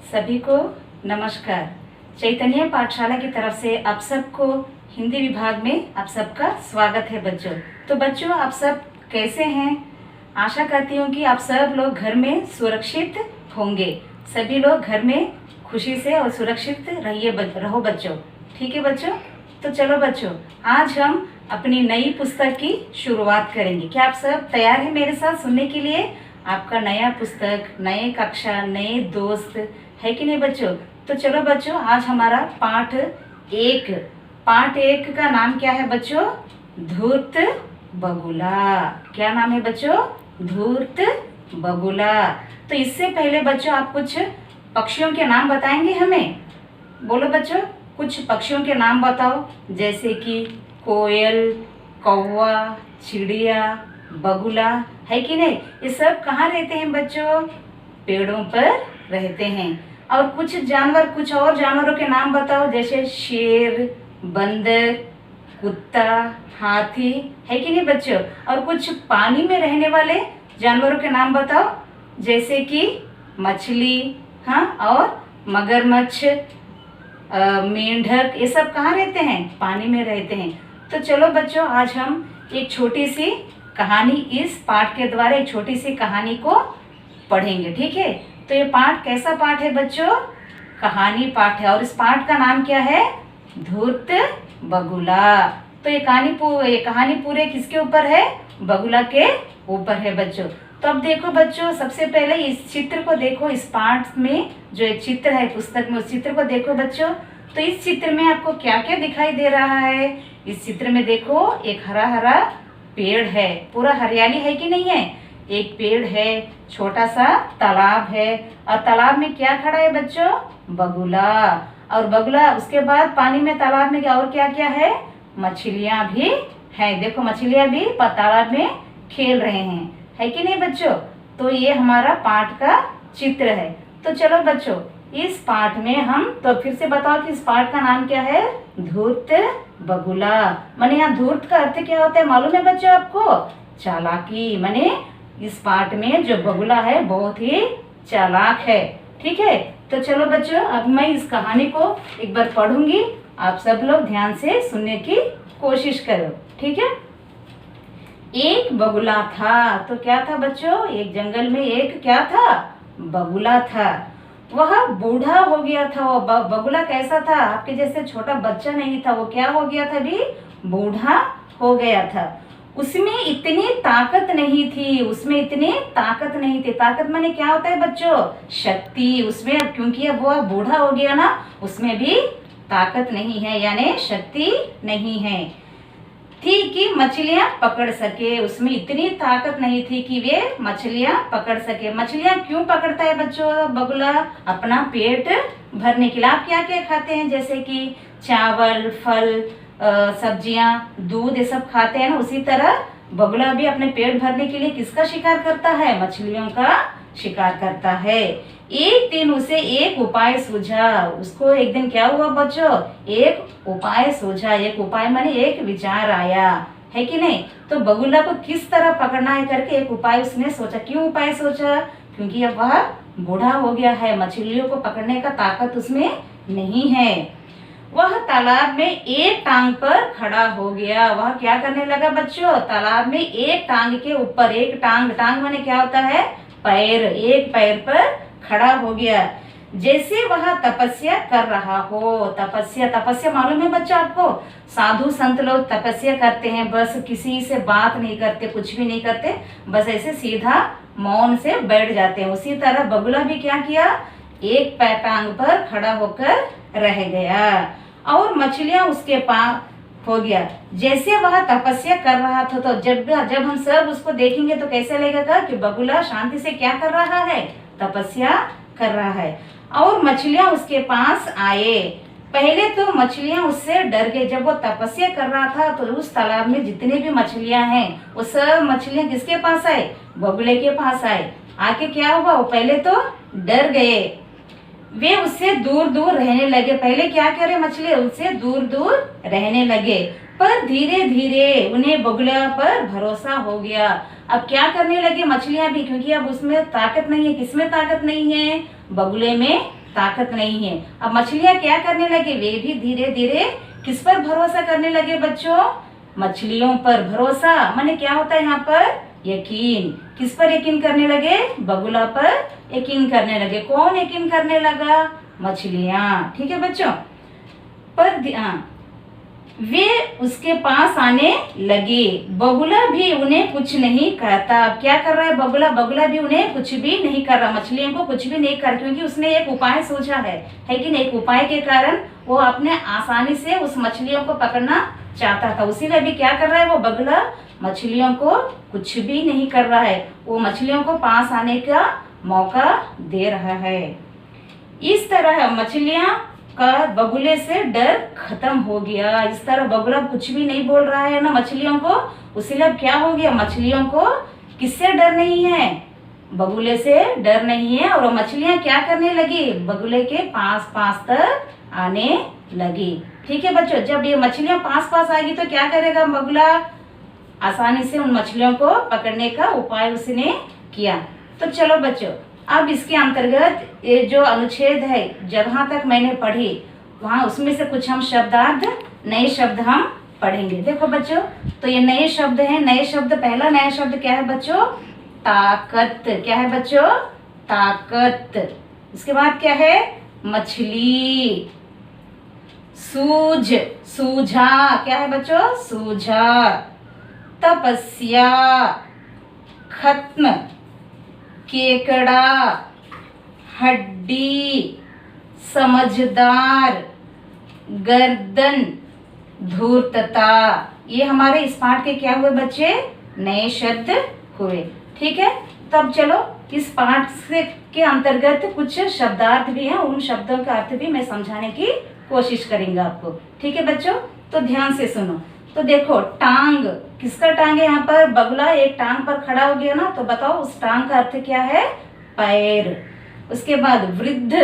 सभी को नमस्कार। चैतन्य पाठशाला की तरफ से आप सबको हिंदी विभाग में आप सबका स्वागत है बच्चों। तो बच्चों, आप सब कैसे हैं? आशा करती हूँ कि आप सब लोग घर में सुरक्षित होंगे। सभी लोग घर में खुशी से और सुरक्षित रहो बच्चों। ठीक है बच्चों? तो चलो बच्चों, आज हम अपनी नई पुस्तक की शुरुआत करेंगे। क्या आप सब तैयार हैं मेरे साथ सुनने के लिए? आपका नया पुस्तक, नए कक्षा, नए दोस्त है कि नहीं बच्चों? तो चलो बच्चों, आज हमारा पाठ एक का नाम क्या है बच्चों? धूर्त बगुला। क्या नाम है बच्चों? धूर्त बगुला। तो इससे पहले बच्चों, आप कुछ पक्षियों के नाम बताएंगे हमें? बोलो बच्चों, कुछ पक्षियों के नाम बताओ, जैसे कि कोयल, कौवा, चिड़िया, बगुला, है कि नहीं? ये सब कहाँ रहते हैं बच्चों? पेड़ों पर रहते हैं। और कुछ और जानवरों के नाम बताओ, जैसे शेर, बंदर, कुत्ता, हाथी, है कि नहीं बच्चों? और कुछ पानी में रहने वाले जानवरों के नाम बताओ, जैसे कि मछली, हाँ, और मगरमच्छ, मेंढक, ये सब कहाँ रहते हैं? पानी में रहते हैं। तो चलो बच्चों, आज हम एक छोटी सी कहानी, इस पाठ के द्वारा एक छोटी सी कहानी को पढ़ेंगे। ठीक है? तो ये पाठ कैसा पाठ है बच्चों? कहानी पाठ है। और इस पाठ का नाम क्या है? धूर्त बगुला। तो ये कहानी पूरे किसके ऊपर है? बगुला के ऊपर है बच्चों। तो अब देखो बच्चों, सबसे पहले इस चित्र को देखो। इस पाठ में जो एक चित्र है पुस्तक में, उस चित्र को देखो बच्चों। तो इस चित्र में आपको क्या क्या दिखाई दे रहा है? इस चित्र में देखो, एक हरा हरा पेड़ है, पूरा हरियाली है कि नहीं है? एक पेड़ है, छोटा सा तालाब है, और तालाब में क्या खड़ा है बच्चों? बगुला। और बगुला, उसके बाद पानी में, तालाब में और क्या क्या है? मछलियां भी है। देखो, मछलियां भी तालाब में खेल रहे हैं, है कि नहीं बच्चों? तो ये हमारा पाठ का चित्र है। तो चलो बच्चों, इस पाठ में हम, तो फिर से बताओ कि इस पाठ का नाम क्या है? धूर्त बगुला। माने यहाँ धूर्त का अर्थ क्या होता है मालूम है बच्चों आपको? चालाकी। माने इस पाठ में जो बगुला है बहुत ही चालाक है। ठीक है? तो चलो बच्चों, अब मैं इस कहानी को एक बार पढ़ूंगी, आप सब लोग ध्यान से सुनने की कोशिश करो। ठीक है? एक बगुला था। तो क्या था बच्चों? एक जंगल में एक क्या था? बगुला था। वह बूढ़ा हो गया था। वो बगुला कैसा था? आपके जैसे छोटा बच्चा नहीं था, वो क्या हो गया था? भी बूढ़ा हो गया था। उसमें इतनी ताकत नहीं थी, ताकत माने क्या होता है बच्चों? शक्ति। उसमें अब, क्योंकि अब वह बूढ़ा हो गया ना, उसमें भी ताकत नहीं है, यानी शक्ति नहीं है थी कि मछलियां पकड़ सके। उसमें इतनी ताकत नहीं थी कि वे मछलियां पकड़ सके। मछलियां क्यों पकड़ता है बच्चों बगुला? अपना पेट भरने के लिए। आप क्या क्या खाते हैं? जैसे कि चावल, फल, सब्जियां, दूध, ये सब खाते हैं ना। उसी तरह बगुला भी अपने पेट भरने के लिए किसका शिकार करता है? मछलियों का शिकार करता है। एक दिन उसे एक उपाय सूझा। उसको एक दिन क्या हुआ बच्चों? एक उपाय सूझा। एक उपाय माने एक विचार आया, है कि नहीं? तो बगुला को किस तरह पकड़ना है करके एक उपाय उसने सोचा। क्यों उपाय सोचा? क्योंकि अब वह बूढ़ा हो गया है, मछलियों को पकड़ने का ताकत उसमें नहीं है। वह तालाब में एक टांग पर खड़ा हो गया। वह क्या करने लगा बच्चों? तालाब में एक टांग के ऊपर, एक टांग माने क्या होता है? पैर। एक पैर पर खड़ा हो गया, जैसे वह तपस्या कर रहा हो। तपस्या मालूम है बच्चों आपको? साधु संत लोग तपस्या करते हैं, बस किसी से बात नहीं करते, कुछ भी नहीं करते, बस ऐसे सीधा मौन से बैठ जाते हैं। उसी तरह बगुला भी क्या किया? एक पैर टांग पर खड़ा होकर रह गया, और मछलियां उसके पास हो गया। जैसे वह तपस्या कर रहा था, तो जब हम सब उसको देखेंगे तो कैसे लगेगा कि बगुला शांति से क्या कर रहा है? तपस्या कर रहा है। और मछलियां उसके पास आए। पहले तो मछलियां उससे डर गई। जब वो तपस्या कर रहा था तो उस तालाब में जितने भी मछलियां हैं, वो सब मछलियां किसके पास आए? बगुले के पास आए। आके क्या हुआ? वो पहले तो डर गए, वे उससे दूर दूर रहने लगे। पहले क्या करे मछली? उससे दूर दूर रहने लगे, पर धीरे धीरे उन्हें बगुला पर भरोसा हो गया। अब क्या करने लगे मछलियां भी? क्योंकि अब उसमें ताकत नहीं है। किसमें ताकत नहीं है? बगुले में ताकत नहीं है। अब मछलियां क्या करने लगे, वे भी धीरे धीरे किस पर भरोसा करने लगे बच्चों, मछलियों पर भरोसा माने क्या होता है यहाँ पर, यकीन। किस पर यकीन करने लगे, बगुला पर यकीन करने लगे। कौन यकीन करने लगा, मछलियां। ठीक है बच्चों, पर वे उसके पास आने लगे। बगुला भी उन्हें कुछ नहीं कहता। अब क्या कर रहा है बगुला, बगुला भी उन्हें कुछ भी नहीं कर रहा, मछलियों को कुछ भी नहीं कर, क्योंकि उसने एक उपाय सोचा है कि नहीं, एक उपाय के कारण वो अपने आसानी से उस मछलियों को पकड़ना चाहता था। उसीलिए भी क्या कर रहा है वो बगुला, मछलियों को कुछ भी नहीं कर रहा है, वो मछलियों को पास आने का मौका दे रहा है। इस तरह मछलियां का बगुले से डर खत्म हो गया। इस तरह बगुला कुछ भी नहीं बोल रहा है ना मछलियों को, उसीलिए क्या हो गया, मछलियों को किससे डर नहीं है, बगुले से डर नहीं है। और मछलियां क्या करने लगी, बगुले के पास पास तक आने लगी। ठीक है बच्चों, जब ये मछलियां पास पास आएगी तो क्या करेगा बगुला, आसानी से उन मछलियों को पकड़ने का उपाय उसने किया। तो चलो बच्चों, अब इसके अंतर्गत ये जो अनुच्छेद है, जहाँ तक मैंने पढ़ी वहाँ उसमें से कुछ हम शब्दार्थ, नए शब्द हम पढ़ेंगे। देखो बच्चों, तो ये नए शब्द हैं। नए शब्द, पहला नया शब्द क्या है बच्चों, ताकत। क्या है बच्चों, ताकत। इसके बाद क्या है, मछली। सूझ, सूझा। क्या है बच्चों, सूझा। तपस्या, खत्म। केकड़ा, हड्डी। समझदार, गर्दन। धूर्तता। ये हमारे इस पाठ के क्या हुए बच्चे, नए शब्द हुए। ठीक है, तब चलो इस पाठ से के अंतर्गत कुछ शब्दार्थ भी हैं, उन शब्दों का अर्थ भी मैं समझाने की कोशिश करेंगे आपको। ठीक है बच्चों, तो ध्यान से सुनो। तो देखो, टांग, किसका टांग है यहाँ पर, बगुला एक टांग पर खड़ा हो गया ना, तो बताओ उस टांग का अर्थ क्या है, पैर। उसके बाद वृद्ध,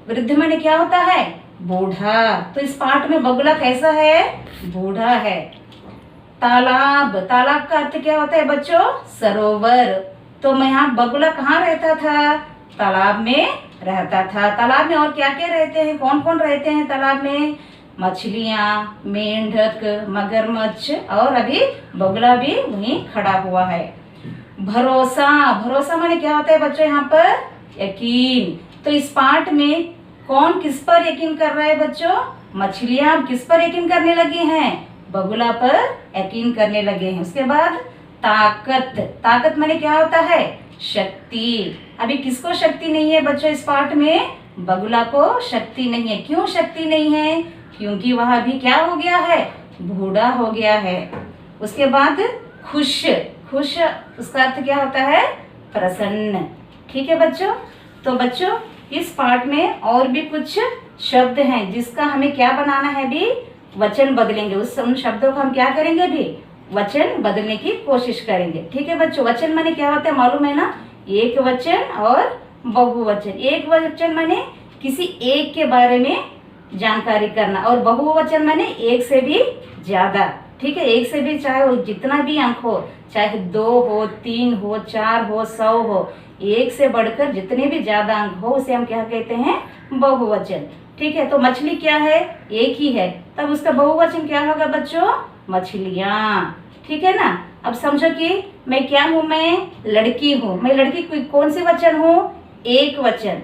वृद्ध माने क्या होता है, बूढ़ा। तो इस पाठ में बगुला कैसा है, बूढ़ा है। तालाब, तालाब का अर्थ क्या होता है बच्चों, सरोवर। तो मैं यहाँ बगुला कहाँ रहता था, तालाब में रहता था। तालाब में और क्या क्या रहते हैं, कौन कौन रहते हैं तालाब में, मछलियाँ, मेंढक, मगरमच्छ, और अभी बगुला भी वहीं खड़ा हुआ है। भरोसा, भरोसा माने क्या होता है बच्चों यहाँ पर, यकीन। तो इस पाठ में कौन किस पर यकीन कर रहा है बच्चों, मछलियाँ किस पर यकीन करने लगी हैं, बगुला पर यकीन करने लगे हैं। उसके बाद ताकत, ताकत माने क्या होता है, शक्ति। अभी किसको शक्ति नहीं है बच्चों इस पाठ में, बगुला को शक्ति नहीं है। क्यों शक्ति नहीं है, क्योंकि वह अभी क्या हो गया है, बूढ़ा हो गया है। उसके बाद खुश, खुश उसका अर्थ क्या होता है, प्रसन्न। ठीक है बच्चों, तो बच्चों इस पाठ में और भी कुछ शब्द हैं जिसका हमें क्या बनाना है, भी वचन बदलेंगे। उन शब्दों को हम क्या करेंगे, भी वचन बदलने की कोशिश करेंगे। ठीक है बच्चों, वचन माने क्या होता है मालूम है ना, एक वचन और बहुवचन। एक वचन माने किसी एक के बारे में जानकारी करना, और बहुवचन माने एक से भी ज्यादा। ठीक है, एक से भी चाहे वो जितना भी अंक हो, चाहे 2 हो, 3 हो, 4 हो, 100 हो, एक से बढ़कर जितने भी ज्यादा अंक हो उसे हम क्या कहते हैं, बहुवचन। ठीक है, तो मछली क्या है, एक ही है, तब उसका बहुवचन क्या होगा बच्चों, मछलियाँ। ठीक है ना। अब समझो कि मैं क्या हूँ, मैं लड़की हूँ। मैं लड़की कौन सी वचन हूँ, एक वचन।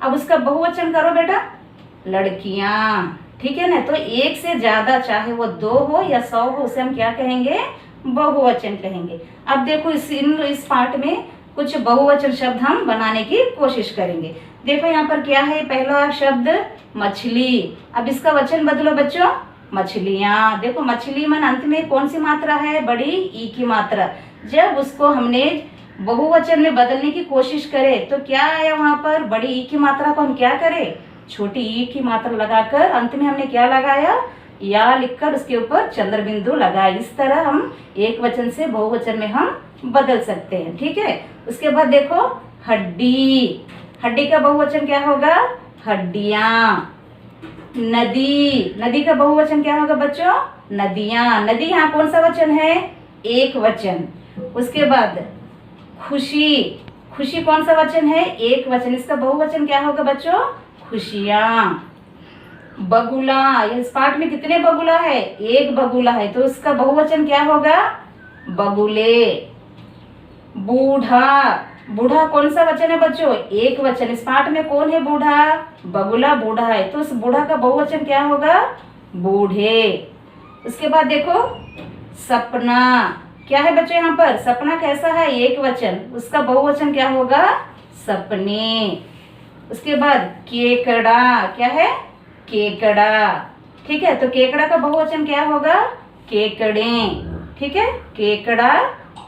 अब उसका बहुवचन करो बेटा, लड़कियाँ। ठीक है ना, तो एक से ज्यादा चाहे वो 2 हो या 100 हो उसे हम क्या कहेंगे, बहुवचन कहेंगे। अब देखो इस पाठ में कुछ बहुवचन शब्द हम बनाने की कोशिश करेंगे। देखो यहाँ पर क्या है, पहला शब्द मछली। अब इसका वचन बदलो बच्चों, मछलियाँ। देखो मछली मन अंत में कौन सी मात्रा है, बड़ी ई की मात्रा। जब उसको हमने बहुवचन में बदलने की कोशिश करे तो क्या आया वहां पर, बड़ी ई की मात्रा को हम क्या करें, छोटी ई की मात्रा लगाकर अंत में हमने क्या लगाया, या लिखकर उसके ऊपर चंद्र बिंदु लगाए। इस तरह हम एक वचन से बहुवचन में हम बदल सकते हैं। ठीक है, उसके बाद देखो हड्डी। हड्डी का बहुवचन क्या होगा, हड्डियाँ। नदी, नदी का बहुवचन क्या होगा बच्चों, नदियाँ। नदी यहाँ कौन सा वचन है, एक वचन। उसके बाद खुशी, खुशी कौन सा वचन है, एक वचन। इसका बहुवचन क्या होगा बच्चों, खुशियां। बगुला, इस पाठ में कितने बगुला है? एक बगुला है, तो उसका बहुवचन क्या होगा? बगुले। बूढ़ा, बूढ़ा कौन सा वचन है बच्चों? एक वचन। इस पाठ में कौन है बूढ़ा? बगुला बूढ़ा है, तो उस बूढ़ा का बहुवचन क्या होगा? बूढ़े। उसके बाद देखो सपना, क्या है बच्चों यहाँ पर? सपना कैसा है? एक वचन, उसका बहुवचन क्या होगा? सपने। उसके बाद केकड़ा, क्या है? केकड़ा। ठीक है, तो केकड़ा का बहुवचन क्या होगा? केकड़े। ठीक है, केकड़ा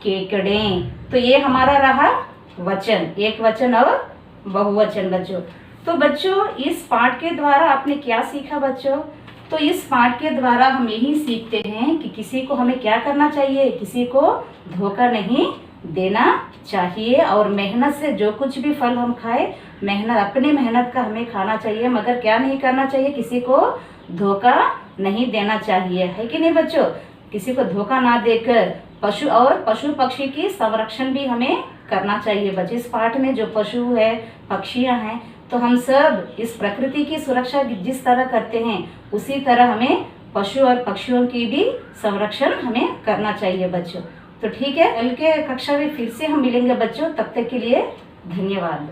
केकड़े। तो ये हमारा रहा वचन, एक वचन और बहुवचन बच्चों। तो बच्चों इस पाठ के द्वारा आपने क्या सीखा बच्चों? तो इस पाठ के द्वारा हम यही सीखते हैं कि किसी को हमें क्या करना चाहिए? किसी को धोखा नहीं देना चाहिए, और मेहनत से जो कुछ भी फल हम खाए, मेहनत, अपनी मेहनत का हमें खाना चाहिए, मगर क्या नहीं करना चाहिए? किसी को धोखा नहीं देना चाहिए, है कि नहीं बच्चों? किसी को धोखा ना देकर पशु और पशु पक्षी की संरक्षण भी हमें करना चाहिए बच्चे। इस पाठ में जो पशु है, पक्षियां हैं, तो हम सब इस प्रकृति की सुरक्षा जिस तरह करते हैं, उसी तरह हमें पशु और पक्षियों की भी संरक्षण हमें करना चाहिए बच्चों। तो ठीक है, कल के कक्षा में फिर से हम मिलेंगे बच्चों, तब तक के लिए धन्यवाद।